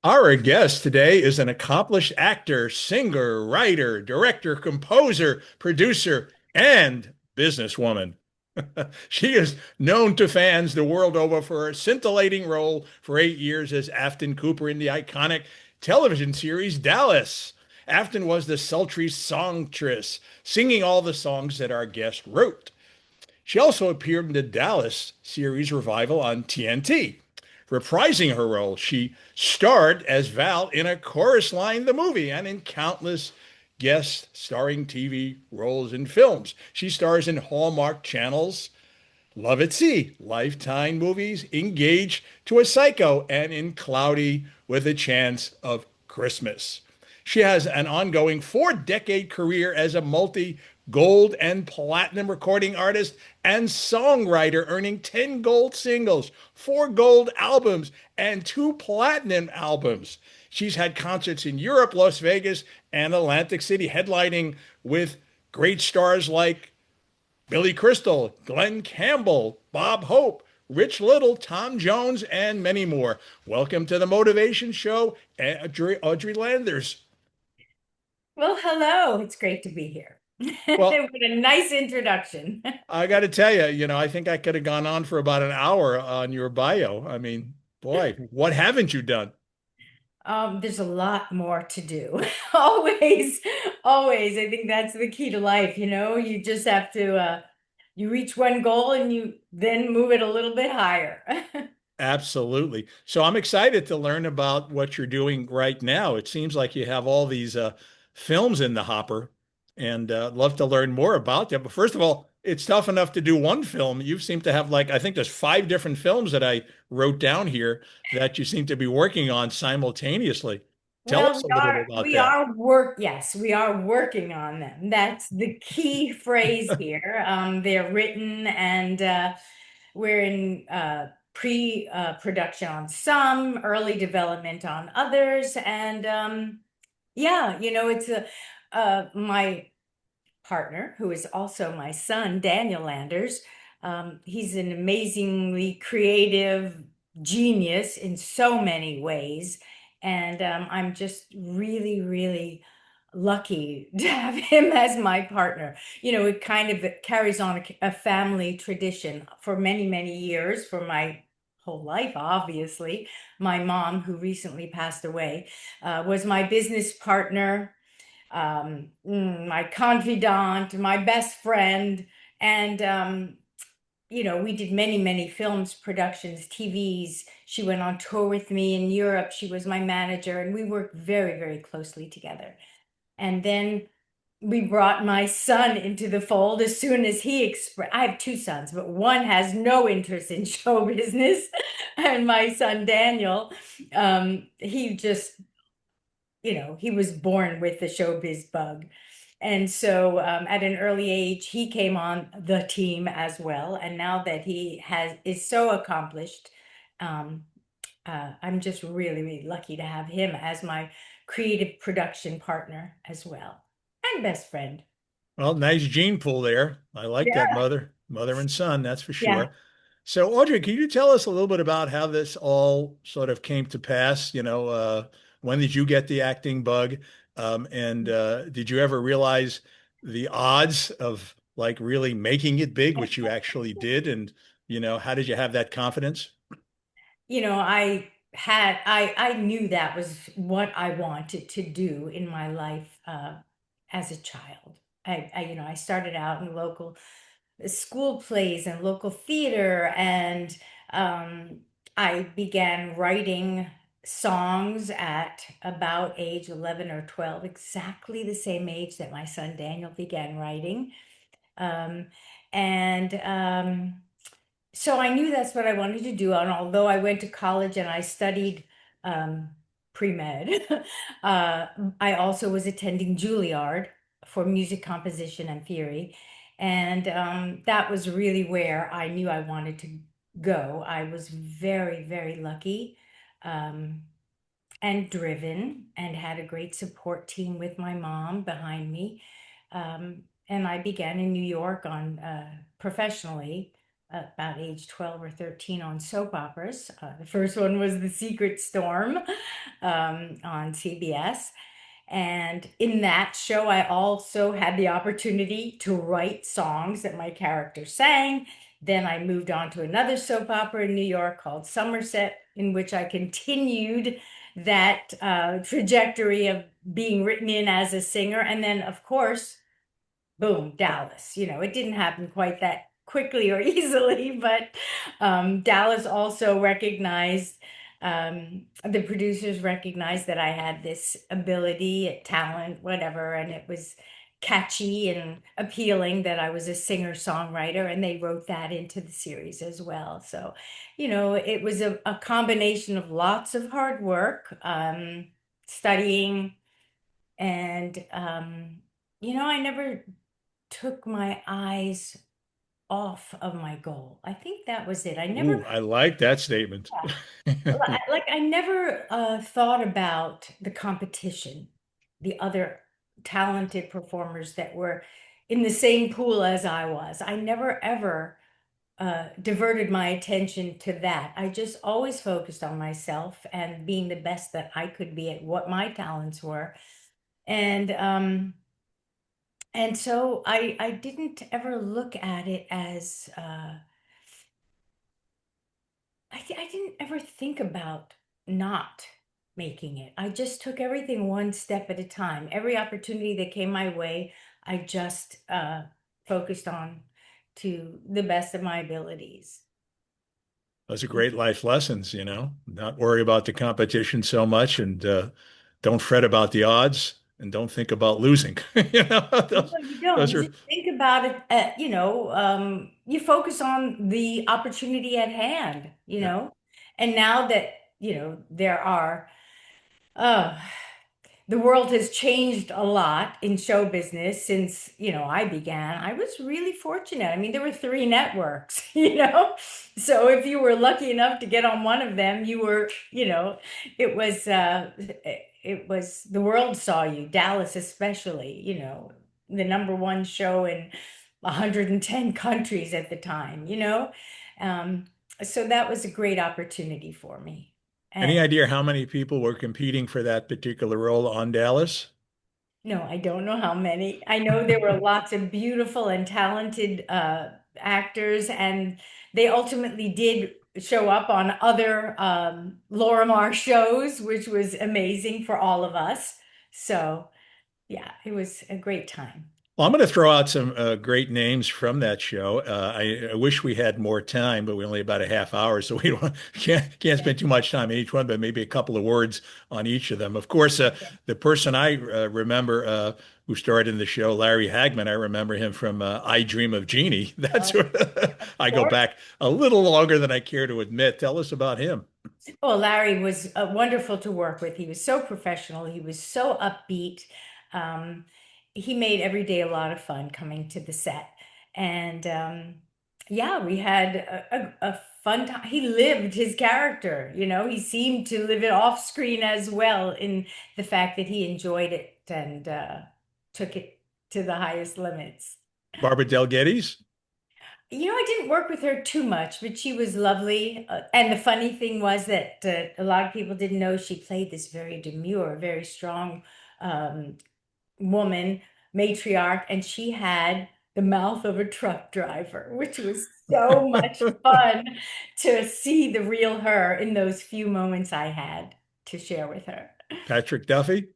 Our guest today is an accomplished actor, singer, writer, director, composer, producer, and businesswoman. She is known to fans the world over for her scintillating role for 8 years as Afton Cooper in the iconic television series Dallas. Afton was the sultry songstress, singing all the songs that our guest wrote. She also appeared in the Dallas series revival on TNT. Reprising her role, she starred as Val in A Chorus Line, the movie, and in countless guest starring TV roles in films. She stars in Hallmark Channel's Love at Sea, Lifetime movies, Engaged to a Psycho, and in Cloudy with a Chance of Christmas. She has an ongoing 4-decade career as a multi-gold and platinum recording artist and songwriter, earning 10 gold singles, 4 gold albums, and 2 platinum albums. She's had concerts in Europe, Las Vegas, and Atlantic City, headlining with great stars like Billy Crystal, Glen Campbell, Bob Hope, Rich Little, Tom Jones, and many more. Welcome to the Motivation Show, Audrey Landers. Well, hello. It's great to be here. Well, What a nice introduction. I got to tell you, I think I could have gone on for about an hour on your bio. I mean, boy, what haven't you done? There's a lot more to do. Always, always. I think that's the key to life, You just have to you reach one goal and you then move it a little bit higher. Absolutely. So I'm excited to learn about what you're doing right now. It seems like you have all these films in the hopper, and love to learn more about them. But first of all, it's tough enough to do one film. You seem to have like, I think there's 5 different films that I wrote down here that you seem to be working on simultaneously. Tell Well, us a little bit about that. yes, we are working on them. That's the key phrase here. They're written and we're in pre-production on some, early development on others, and yeah, it's my partner, who is also my son, Daniel Landers. He's an amazingly creative genius in so many ways, and I'm just really, really lucky to have him as my partner. It kind of carries on a family tradition for many, many years, for my whole life, obviously. My mom, who recently passed away, was my business partner, my confidant, my best friend. And, we did many, many films, productions, TVs. She went on tour with me in Europe. She was my manager, and we worked very, very closely together. And then we brought my son into the fold as soon as he expressed. I have 2 sons, but one has no interest in show business. And my son, Daniel, he just, he was born with the showbiz bug. And so at an early age, he came on the team as well. And now that he is so accomplished, um, I'm just really, really lucky to have him as my creative production partner as well, and best friend. Well, nice gene pool there. I like that Yeah. mother and son, that's for Yeah. sure. So, Audrey, can you tell us a little bit about how this all sort of came to pass? When did you get the acting bug? And did you ever realize the odds of like really making it big, which you actually did? And, how did you have that confidence? I knew that was what I wanted to do in my life as a child. I started out in local school plays and local theater, and um, I began writing songs at about age 11 or 12, exactly the same age that my son Daniel began writing. Um, and So I knew that's what I wanted to do. And although I went to college and I studied um, pre-med, uh, I also was attending Juilliard for music composition and theory. And that was really where I knew I wanted to go. I was very, very lucky um, and driven, and had a great support team with my mom behind me. And I began in New York on professionally about age 12 or 13 on soap operas. The first one was The Secret Storm on CBS. And in that show, I also had the opportunity to write songs that my character sang. Then I moved on to another soap opera in New York called Somerset, in which I continued that trajectory of being written in as a singer. And then, of course, boom, Dallas. It didn't happen quite that quickly or easily, but Dallas also recognized, the producers recognized that I had this ability, talent, whatever, and it was catchy and appealing that I was a singer-songwriter, and they wrote that into the series as well. So, it was a combination of lots of hard work, studying, and I never took my eyes off of my goal. I think that was it. I never, Ooh, I like that statement. yeah, like I never thought about the competition, the other talented performers that were in the same pool as I was. I never ever diverted my attention to that. I just always focused on myself and being the best that I could be at what my talents were. And so I didn't ever look at it as I didn't ever think about not making it. I just took everything one step at a time. Every opportunity that came my way, I just focused on to the best of my abilities. Those are great life lessons, not worry about the competition so much and don't fret about the odds and don't think about losing. No, Those, you don't. those You are, just think about it, you focus on the opportunity at hand, yeah. and now that, there are, uh, the world has changed a lot in show business since, I began. I was really fortunate. I mean, there were three networks, So if you were lucky enough to get on one of them, you were, it was the world saw you, Dallas especially, the number one show in 110 countries at the time, Um, so that was a great opportunity for me. Any And idea how many people were competing for that particular role on Dallas? no, I don't know how many. I know there were lots of beautiful and talented actors, and they ultimately did show up on other Lorimar shows, which was amazing for all of us. So, yeah, it was a great time. Well, I'm going to throw out some great names from that show. I wish we had more time, but we only about a half hour, so we don't, can't Yeah. spend too much time on each one, but maybe a couple of words on each of them. Of course, the person I remember who starred in the show, Larry Hagman, I remember him from I Dream of Jeannie. That's Of where I go course. back a little longer than I care to admit. Tell us about him. Oh, Larry was wonderful to work with. He was so professional. He was so upbeat. Um, he made every day a lot of fun coming to the set. And yeah, we had a fun time. He lived his character, he seemed to live it off screen as well in the fact that he enjoyed it and took it to the highest limits. Barbara Del Geddes. I didn't work with her too much, but she was lovely. And the funny thing was that a lot of people didn't know she played this very demure, very strong um, woman, matriarch, and she had the mouth of a truck driver, which was so much fun to see the real her in those few moments I had to share with her. Patrick Duffy.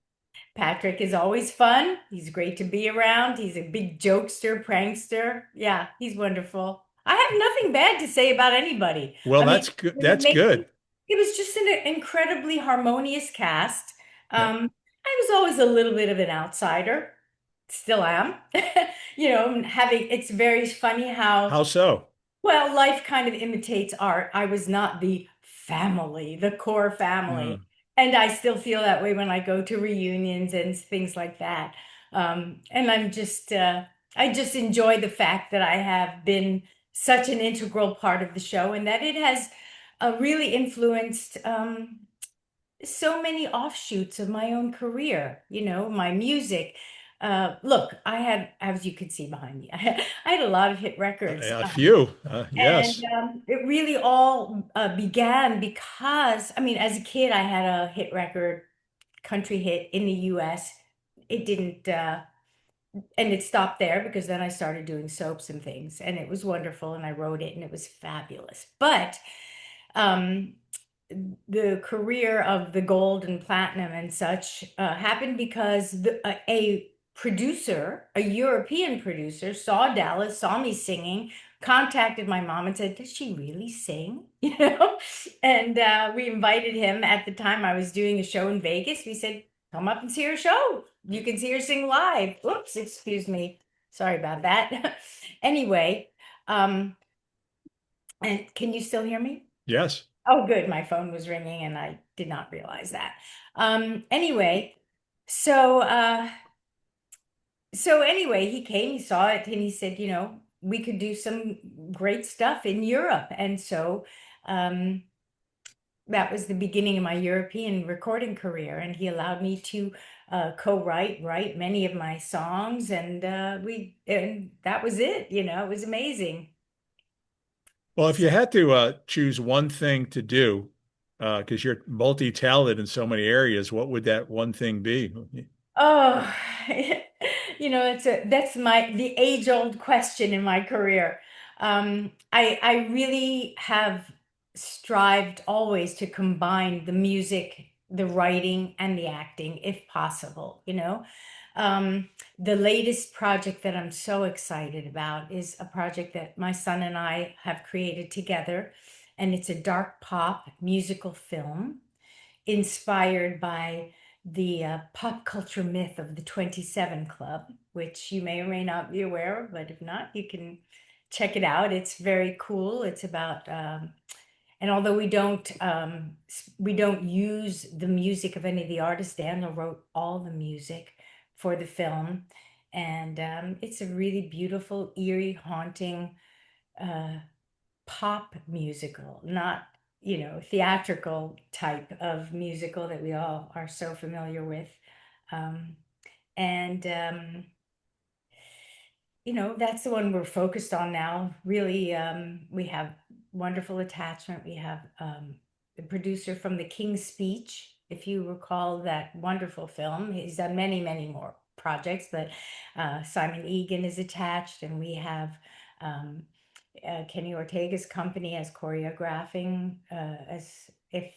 Patrick is always fun. He's great to be around. He's a big jokester, prankster. Yeah, he's wonderful. I have nothing bad to say about anybody. Well, I mean, that's good. it was That's good. it was just an incredibly harmonious cast. Yeah. I was always a little bit of an outsider, still am. It's very funny how How so? well, life kind of imitates art. I was not the family, the core family. Hmm. And I still feel that way when I go to reunions and things like that. And I just enjoy the fact that I have been such an integral part of the show and that it has really influenced so many offshoots of my own career, my music. Look, as you can see behind me, I had a lot of hit records. A few, And yes. it really all began because, I mean, as a kid, I had a hit record, country hit in the US. It didn't, and it stopped there because then I started doing soaps and things, and it was wonderful, and I wrote it, and it was fabulous. But um, the career of the gold and platinum and such happened because a producer, a European producer, saw Dallas, saw me singing, contacted my mom and said, "Does she really sing?" You know, and we invited him. At the time, I was doing a show in Vegas. We said, "Come up and see her show. You can see her sing live." Oops, excuse me. Sorry about that. Anyway, um, and can you still hear me? Yes. Oh, good. My phone was ringing and I did not realize that. Anyway, so anyway, he came, he saw it, and he said, we could do some great stuff in Europe. And so um, that was the beginning of my European recording career. And he allowed me to write many of my songs, and and that was it. It was amazing. Well, if you had to choose one thing to do, because you're multi-talented in so many areas, what would that one thing be? Oh, that's the age-old question in my career. I really have strived always to combine the music, the writing, and the acting, if possible. The latest project that I'm so excited about is a project that my son and I have created together, and it's a dark pop musical film inspired by the pop culture myth of the 27 Club, which you may or may not be aware of, but if not, you can check it out. It's very cool. It's about, and although we don't use the music of any of the artists, Daniel wrote all the music for the film, and it's a really beautiful, eerie, haunting uh, pop musical, not, theatrical type of musical that we all are so familiar with. Um, and, that's the one we're focused on now. Really, we have wonderful attachment. We have the producer from The King's Speech, if you recall that wonderful film. He's done many, many more projects, but Simon Egan is attached, and we have um, Kenny Ortega's company as choreographing, as if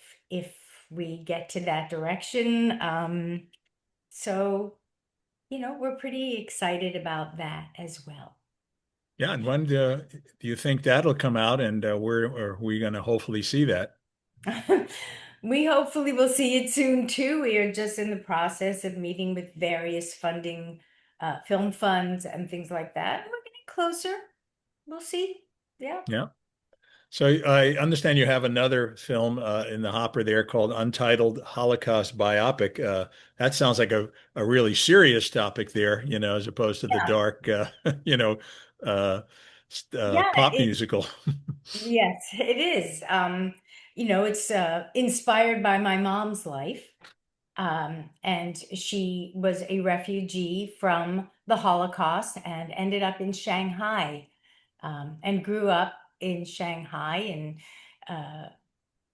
we get to that direction. So, we're pretty excited about that as well. Yeah, and when do you think that'll come out, and where are we going to hopefully see that? We hopefully will see it soon too. We are just in the process of meeting with various funding, film funds and things like that. We're getting closer. We'll see. Yeah. Yeah. So I understand you have another film in the hopper there called Untitled Holocaust Biopic. That sounds like a really serious topic there, as opposed to the Yeah. dark, uh, Yeah. pop musical. Yes, it is. It's inspired by my mom's life. And she was a refugee from the Holocaust and ended up in Shanghai, and grew up in Shanghai in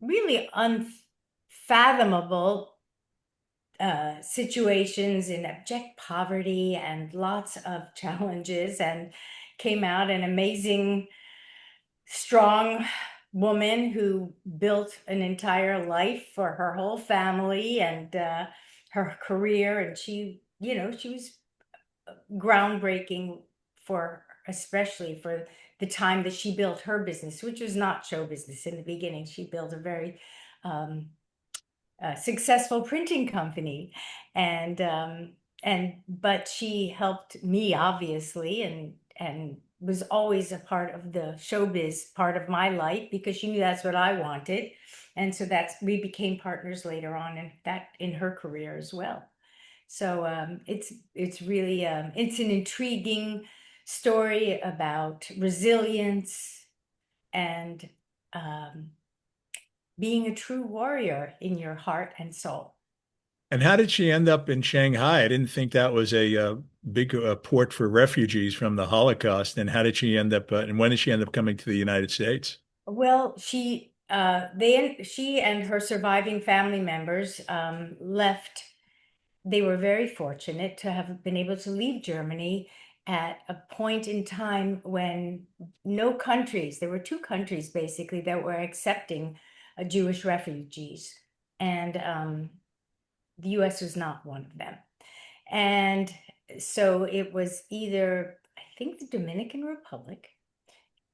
really unfathomable situations in abject poverty and lots of challenges, and came out an amazing, strong woman who built an entire life for her whole family and her career. And she was groundbreaking for, especially for the time that she built her business, which was not show business in the beginning. She built a very um, successful printing company, and but she helped me obviously, and was always a part of the showbiz part of my life because she knew that's what I wanted. And so we became partners later on in her career as well. So it's really it's an intriguing story about resilience and um, being a true warrior in your heart and soul. And how did she end up in Shanghai? I didn't think that was a big port for refugees from the Holocaust. And how did she end up, and when did she end up coming to the United States? Well, she and her surviving family members left. They were very fortunate to have been able to leave Germany at a point in time when no countries, there were two countries basically that were accepting Jewish refugees, and the US was not one of them. And so it was either, I think, the Dominican Republic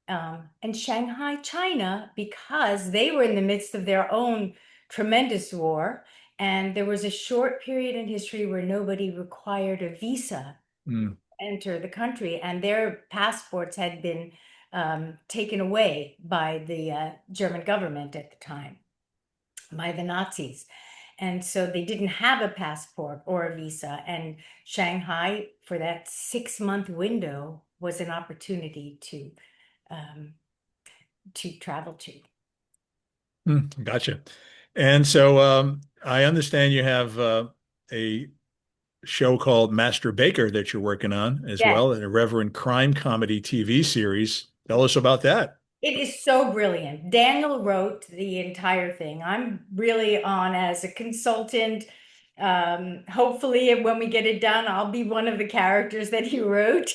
and Shanghai, China, because they were in the midst of their own tremendous war. And there was a short period in history where nobody required a visa Mm. to enter the country, and their passports had been taken away by the German government at the time, by the Nazis. And so they didn't have a passport or a visa. And Shanghai, for that 6-month window, was an opportunity um, to travel to. Mm, gotcha. And so I understand you have a show called Master Baker that you're working on as Yes, well, an irreverent crime comedy TV series. Tell us about that. it is so brilliant. Daniel wrote the entire thing. I'm really on as a consultant. Hopefully, when we get it done, I'll be one of the characters that he wrote,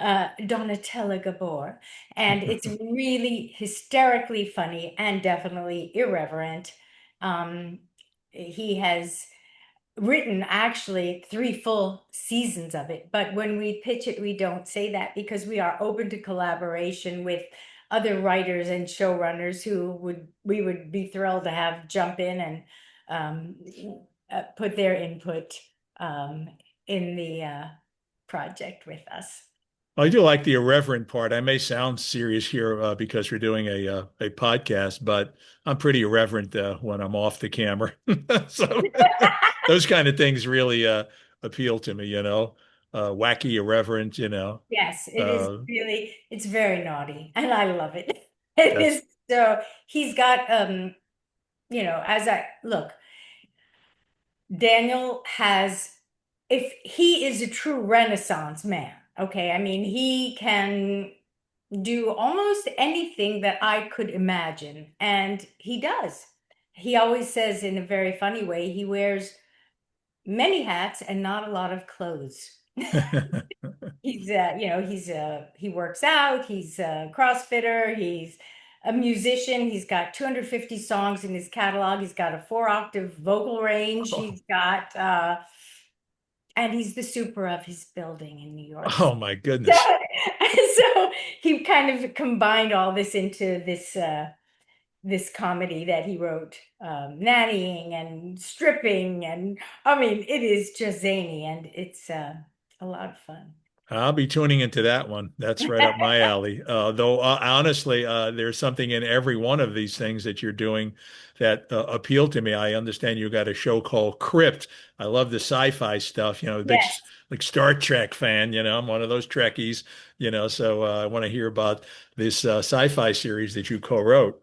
Donatella Gabor. And it's really hysterically funny and definitely irreverent. He has written actually 3 full seasons of it, but when we pitch it, we don't say that because we are open to collaboration with other writers and showrunners who we would be thrilled to have jump in and put their input um, in the project with us. I do like the irreverent part. I may sound serious here because we're doing a podcast, but I'm pretty irreverent when I'm off the camera. So those kind of things really appeal to me, wacky, irreverent, Yes, it is uh, really, it's very naughty and I love it. It that's is so, he's got, as I look, Daniel has, if he is a true Renaissance man, okay, I mean, he can do almost anything that I could imagine, and he does. He always says in a very funny way, he wears many hats and not a lot of clothes. He works out, he's a CrossFitter, he's a musician, he's got 250 songs in his catalog, he's got a 4-octave vocal range, he's got and he's the super of his building in New York. oh my goodness. So he kind of combined all this into this comedy that he wrote, nannying and stripping, and I mean, it is just zany and it's a lot of fun. I'll be tuning into that one. That's right up my alley. Though honestly, there's something in every one of these things that you're doing that appeal to me. I understand you got a show called Crypt. I love the sci-fi stuff. Big Yes. like Star Trek fan. I'm one of those Trekkies. So I want to hear about this sci-fi series that you co-wrote.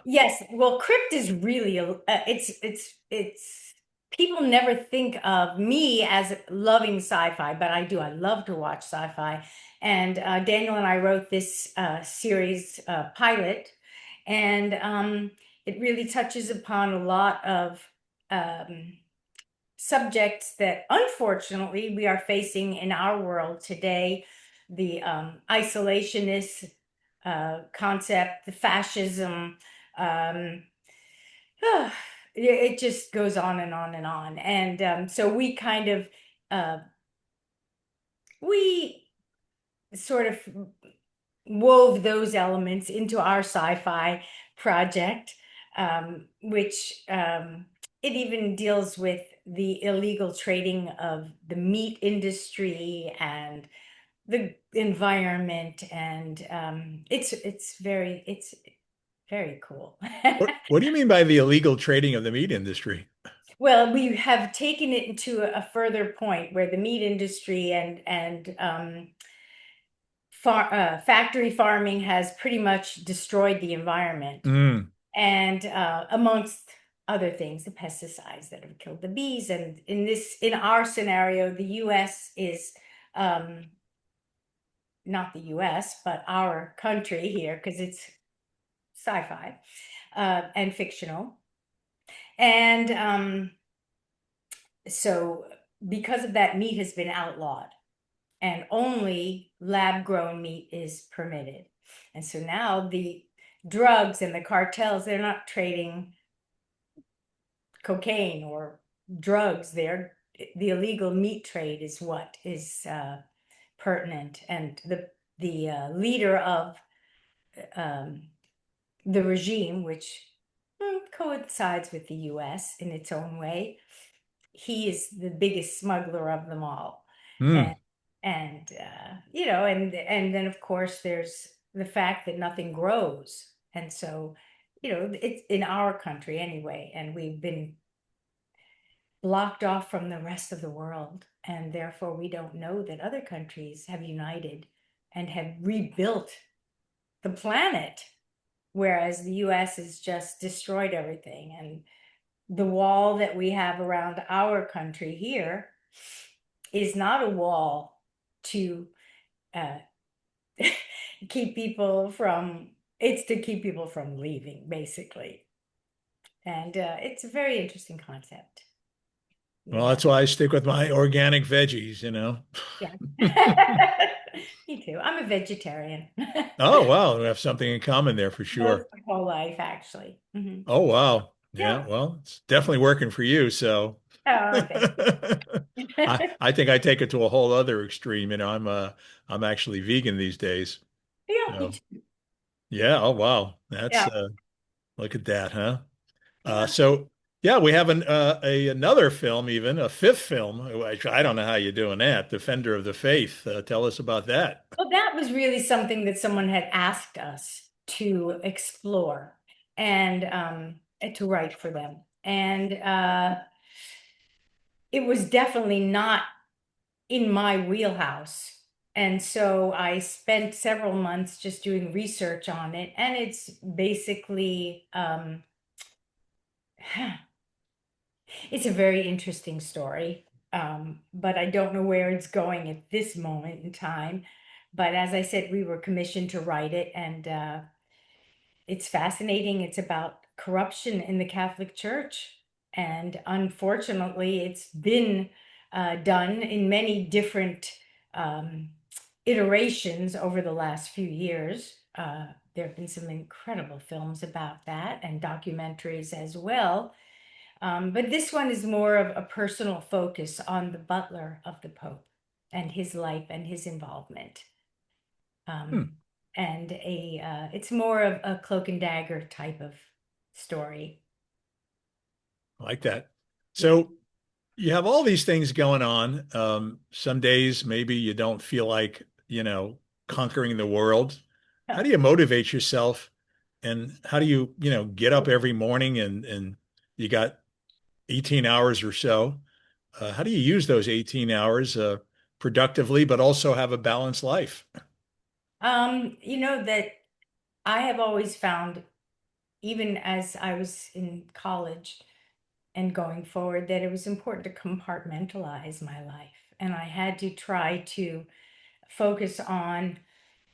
Yes, well, Crypt is really it's people never think of me as loving sci-fi, but I do. I love to watch sci-fi. And Daniel and I wrote this series pilot, and it really touches upon a lot of um, subjects that unfortunately we are facing in our world today. The isolationist concept, the fascism, um, it just goes on and on and on. And so uh, we sort of wove those elements into our sci-fi project, which it even deals with the illegal trading of the meat industry and the environment, and it's very cool. What do you mean by the illegal trading of the meat industry? Well, we have taken it into a further point where the meat industry and factory farming has pretty much destroyed the environment. Mm. And amongst other things, the pesticides that have killed the bees. And in our scenario, the US is not the US, but our country here, because it's sci-fi and fictional. And so because of that, meat has been outlawed and only lab-grown meat is permitted. And so now the drugs and the cartels, they're not trading cocaine or drugs. The illegal meat trade is what is pertinent. And the leader of the regime, which coincides with the US in its own way, he is the biggest smuggler of them all. Hmm. And you know, and then of course there's the fact that nothing grows. And so, you know, it's in our country anyway, and we've been blocked off from the rest of the world. And therefore we don't know that other countries have united and have rebuilt the planet, whereas the US has just destroyed everything. And the wall that we have around our country here is not a wall to keep people from, it's to keep people from leaving, basically. And it's a very interesting concept. Well, Yeah. that's why I stick with my organic veggies, you know. Yeah. Me too. I'm a vegetarian. Oh, wow. We have something in common there for Most sure. my whole life, actually. Oh, wow. Yeah. Yeah, well, it's definitely working for you. So Oh, thank you. I think I take it to a whole other extreme. You know, I'm actually vegan these days. Yeah, me So too. yeah, oh wow. That's Yeah. look at that, huh? Yeah. So yeah, we have another film, even a fifth film, which I don't know how you're doing that, Defender of the Faith. Tell us about that. Well, that was really something that someone had asked us to explore and to write for them. And it was definitely not in my wheelhouse. And so I spent several months just doing research on it. And it's basically, it's a very interesting story. But I don't know where it's going at this moment in time. But as I said, we were commissioned to write it, and it's fascinating. It's about corruption in the Catholic Church. And unfortunately, it's been done in many different um, iterations over the last few years. There have been some incredible films about that and documentaries as well. But this one is more of a personal focus on the butler of the Pope and his life and his involvement. Hmm, Um, and it's more of a cloak and dagger type of story. I like that. Yeah. So you have all these things going on. Some days maybe you don't feel like, conquering the world. How do you motivate yourself? And how do you get up every morning and you got 18 hours or so? How do you use those 18 hours productively, but also have a balanced life? You know that I have always found, even as I was in college and going forward, that it was important to compartmentalize my life. And I had to try to focus on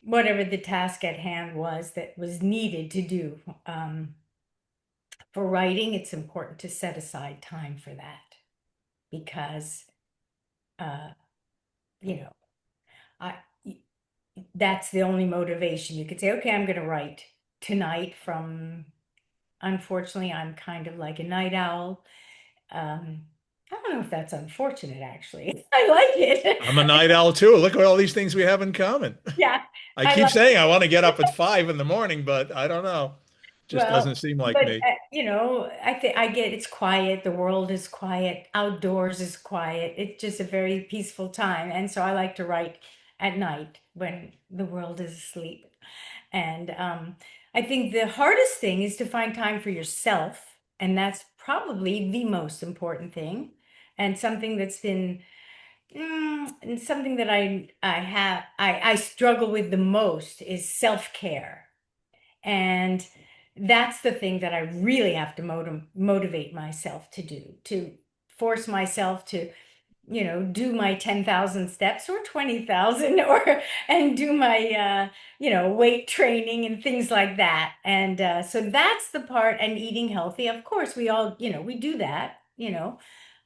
whatever the task at hand was that was needed to do. For writing, it's important to set aside time for that because, uh, you know, I that's the only motivation. You could say, okay, I'm going to write tonight from, unfortunately, I'm kind of like a night owl. Um, I don't know if that's unfortunate, actually. I like it. I'm a night owl too. Look at all these things we have in common. Yeah, I I keep like, saying I want to get up at 5 in the morning, but I don't know. Just well, doesn't seem like but me. you know, I think I get it's quiet, the world is quiet, outdoors is quiet. It's just a very peaceful time. And so I like to write at night when the world is asleep. And I think the hardest thing is to find time for yourself. And that's probably the most important thing. And something that's been and something that I struggle with the most is self-care. And that's the thing that I really have to motivate myself to do, to force myself to, do my 10,000 steps or 20,000 or and do my weight training and things like that. And so that's the part, and eating healthy. Of course, we all, we do that.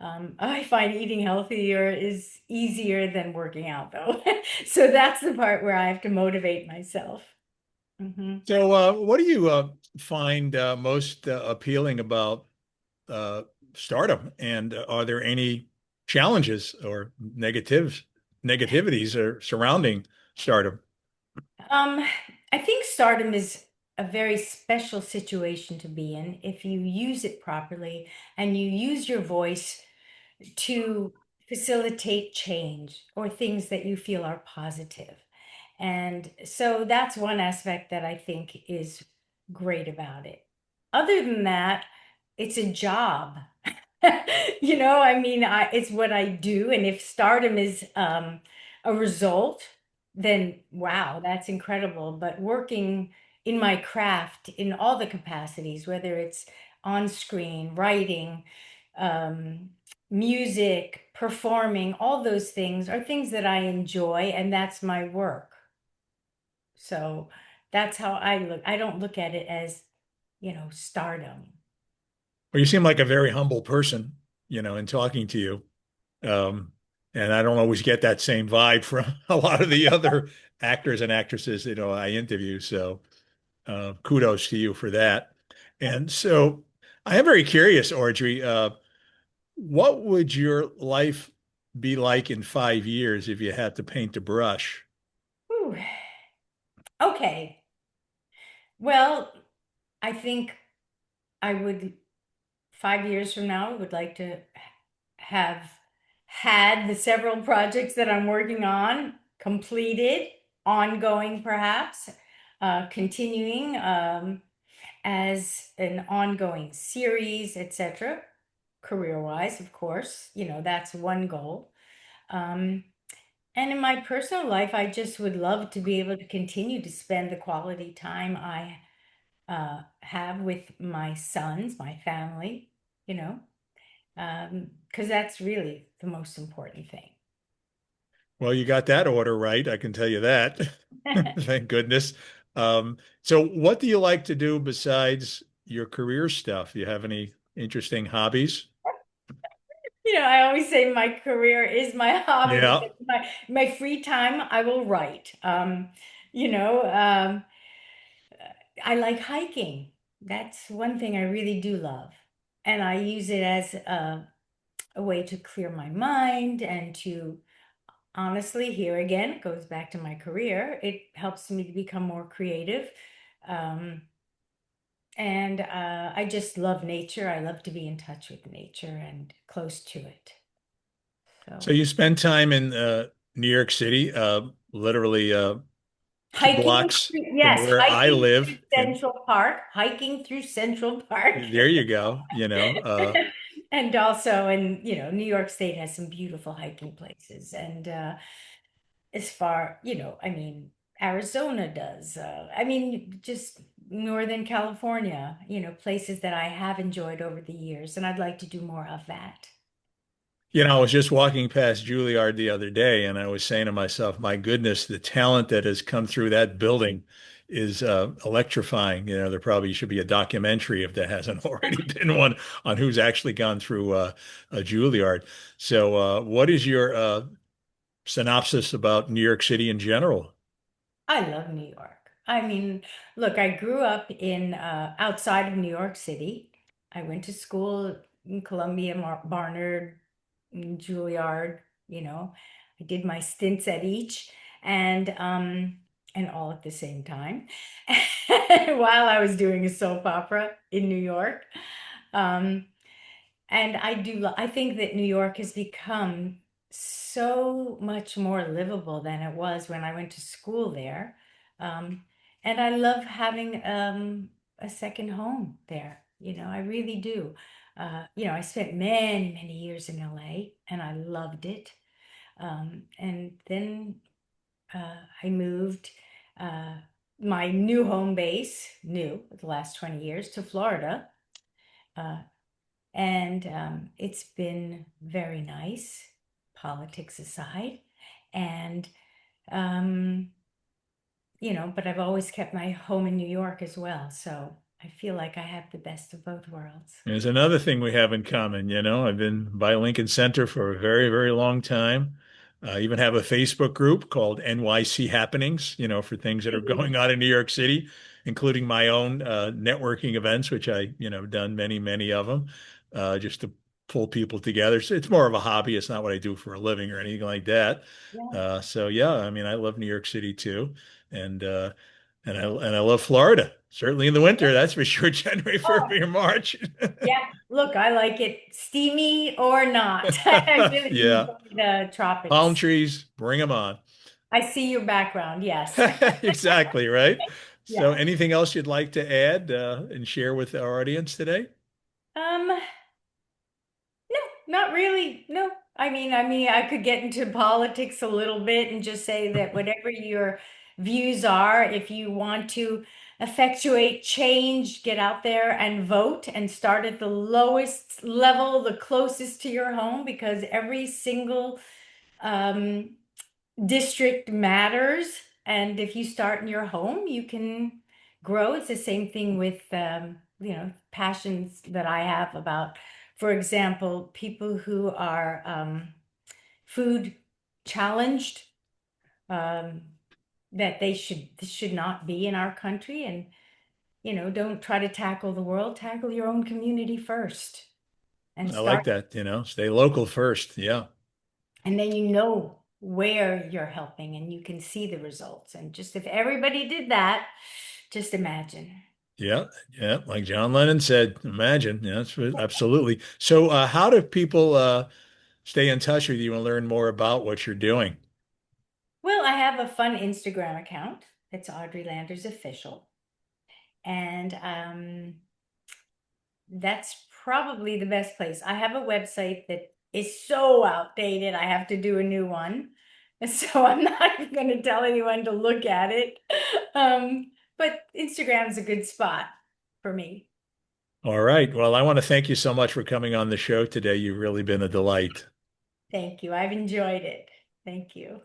I find eating healthier is easier than working out though. So that's the part where I have to motivate myself. Hmm. So, what do you find most appealing about uh, stardom? And are there any challenges or negativities or surrounding stardom? Um, I think stardom is a very special situation to be in if you use it properly and you use your voice to facilitate change or things that you feel are positive. And so that's one aspect that I think is great about it. Other than that, it's a job. I mean, it's what I do. And if stardom is a result, then wow, that's incredible. But working in my craft in all the capacities, whether it's on screen, writing, um, music, performing, all those things are things that I enjoy, and that's my work. So that's how I look. I don't look at it as, stardom. Well, you seem like a very humble person, in talking to you. Um, and I don't always get that same vibe from a lot of the other actors and actresses, I interview. So kudos to you for that. And so I am very curious, Audrey, what would your life be like in 5 years if you had to paint a brush? Whew. Okay. Well, I think I would, 5 years from now, would like to have had the several projects that I'm working on completed, ongoing perhaps, continuing as an ongoing series, etc. Career-wise, of course, that's one goal. Um, and in my personal life, I just would love to be able to continue to spend the quality time I have with my sons, my family, you know, because that's really the most important thing. Well, you got that order right. I can tell you that. Thank goodness. So what do you like to do besides your career stuff? You have any interesting hobbies? I always say my career is my hobby Yeah. because my free time I will write. You know, um, I like hiking. That's one thing I really do love. And I use it as a way to clear my mind and to honestly, here again, it goes back to my career. It helps me to become more creative. Um, and I just love nature. I love to be in touch with nature and close to it. So So you spend time in New York City, literally two hiking, blocks from yes, where I hiking through live. And Central Park, hiking through Central Park. there you go. And also, and New York State has some beautiful hiking places. And as far, I mean, Arizona does. I mean, just Northern California, places that I have enjoyed over the years, and I'd like to do more of that. I was just walking past Juilliard the other day, and I was saying to myself, my goodness, the talent that has come through that building is electrifying. There probably should be a documentary if there hasn't already been one on who's actually gone through a Juilliard. So, what is your synopsis about New York City in general? I love New York. I mean, look, I grew up in outside of New York City. I went to school in Columbia, Barnard, Juilliard, you know. I did my stints at each and all at the same time while I was doing a soap opera in New York. Um, and I think that New York has become so much more livable than it was when I went to school there. Um, and I love having a second home there. I really do. I spent many, many years in LA and I loved it. And then I moved. Uh, my new home base, the last 20 years, to Florida. Uh, and it's been very nice, politics aside. And, um, but I've always kept my home in New York as well. So I feel like I have the best of both worlds. There's another thing we have in common. I've been by Lincoln Center for a very, very long time. I even have a Facebook group called NYC Happenings, for things that are going on in New York City, including my own networking events, which done many, many of them, just to pull people together. So it's more of a hobby. It's not what I do for a living or anything like that. Yeah. So yeah, I mean, I love New York City too, and I love Florida. Certainly in the winter, that's for sure. January, Oh, February, March. yeah. Look, I like it steamy or not. I really Yeah. enjoy the Palm tropics. trees, bring them on. I see your background. Yes. Exactly, right? So Yeah. anything else you'd like to add and share with our audience today? Um, no, not really. No. I mean, I could get into politics a little bit and just say that whatever your views are, if you want to effectuate change, get out there and vote and start at the lowest level, the closest to your home, because every single um, district matters. And if you start in your home, you can grow. It's the same thing with, passions that I have about, for example, people who are food challenged, um, that this should not be in our country. And, don't try to tackle the world, tackle your own community first and I like start. that, stay local first. Yeah. And then you know where you're helping and you can see the results. And just if everybody did that, just imagine. Yeah. Yeah. Like John Lennon said, imagine. Yeah, absolutely. So how do people stay in touch with you and learn more about what you're doing? Well, I have a fun Instagram account. It's Audrey Landers Official. And that's probably the best place. I have a website that is so outdated. I have to do a new one. So I'm not going to tell anyone to look at it. But Instagram's a good spot for me. All right. Well, I want to thank you so much for coming on the show today. You've really been a delight. Thank you. I've enjoyed it. Thank you.